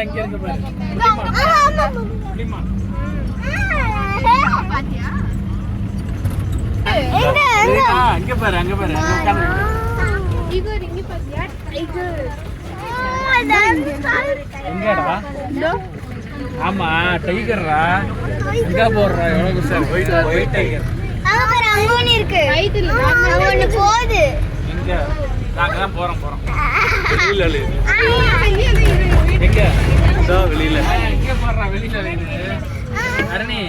இங்க இருக்கு பாரு. புலிமா. பாத்தியா? அங்க பாரு அங்க பாரு. டைகர் இங்க பாத்தியா? டைகர். எங்கடா? ஆமா டைகர்ரா. எங்க போறா? எவ்வளவு சார் ஒயிட் டைகர். அங்க பாரு அங்க ஒன்னு இருக்கு. ரைட் இல்ல. அங்க ஒன்னு போகுது. எங்க? நாங்க தான் போறோம். வெளியில இல்ல. எங்க? இதோ வெளியில. எங்க போறா? வெளியில இல்ல. அரணி.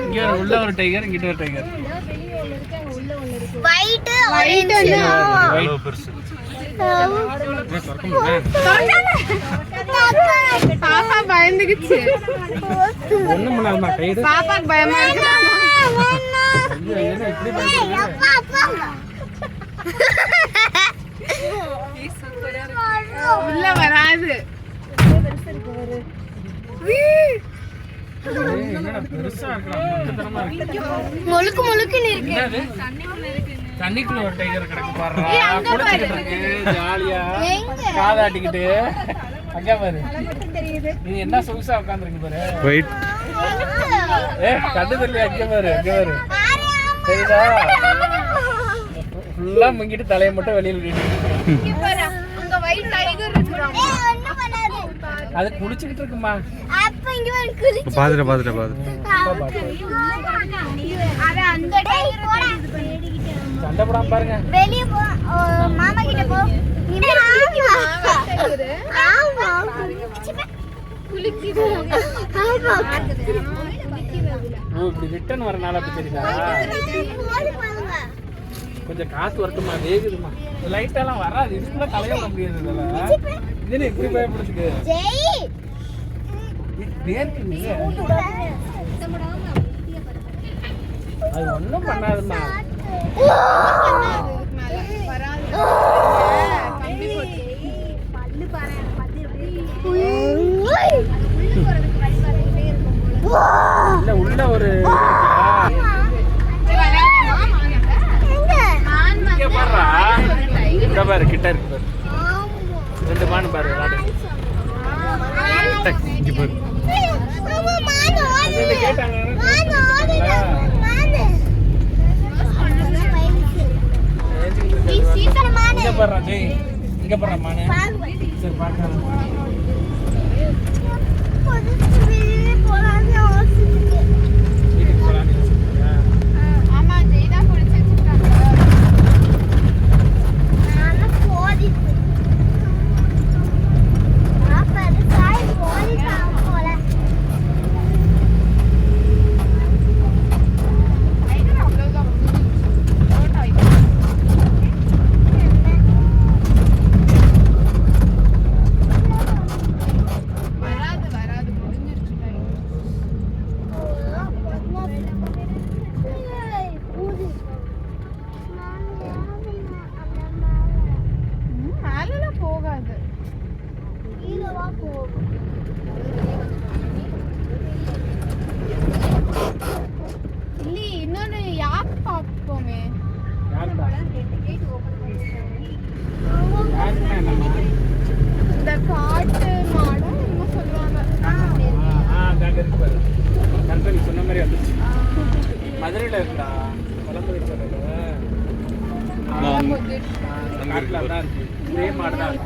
இங்க உள்ள ஒரு டைகர், இங்க ஒரு டைகர். வெளிய ஒன்னு இருக்கு, அங்க உள்ள ஒன்னு இருக்கு. ஒயிட் ஒயிட் பெருசு. பாப்பா பயந்துக்குச்சு. ஒண்ணும் பண்ணாதமா கைடு. பாப்பாக்கு பயமா இருக்கு. ஐயோ என்ன இப்படி பயப்படுற? உள்ள வராது. என்னடா பெருசா இருக்கா? முட்டத்தனமா இருக்கு. முழுக்கு முழுக்குன்னு இருக்கு. என்னது? தண்ணிக்குள்ள ஒரு டைகர் கிடக்கு பாருடா. குளிச்சிட்டு இருக்கு ஜாலியா. காதாட்டிக்கிட்டு. அங்க பாரு. நீ என்ன சொகுசா உட்கார்ந்திருக்க பாரு. வெயிட். கண்டு தெரியல அங்க பாரு. சரிடா. ஃபுல்லா முங்கிட்டு தலைய மட்டும் வெளியில விட்டுட்டு. இங்க பாரு. அங்க ஒயிட் டைகர் இருக்குடா. ஒண்ணும் பண்ணாது. அது குளிச்சிட்டு இருக்குமா? அப்ப இங்க வந்து குளிச்சு. பாத்துட்ட. அட அந்த டைகர் போடா. சண்டை போடாம பாருங்க. வெளிய போ. மாமா கிட்ட போ. நீ குளிக்குவா? ஆமா. குளிக்குது. ஆமா. ஓ இப்படி ரிட்டர்ன் வரனால அப்படி தெரியுதா? கொஞ்சம் காத்து வரட்டுமா? வேகுதுமா. லைட்டாலாம் வராது. இதுக்குள்ள தலைய விட முடியாது இதெல்லாம். இதுல இப்படி பயப்படுதுக்கு. ஜெய். வேர்க்குது. அது ஒண்ணும் பண்ணாதுமா. இல்ல உள்ள ஒரு இங்க பாரு கிட்ட இருக்கு பாரு. ரெண்டு மான் பாரு விளையாடு. இங்க பாரு. அது கேட்டாங்க. இங்க பாரு ஜெய். இங்க பாரு மானே. சரி பாக்கலாம். இன்னொன்னு யாப் பாப்போமே. இந்த காட்டு மாடா என்ன சொல்லுவாங்க? கம்பெனி சொன்ன மாதிரி வந்துச்சு. மதுரையில இருக்கா குழம்பு வச்சது. காட்டுல தான் இருக்கு. இதே மாடு தான்.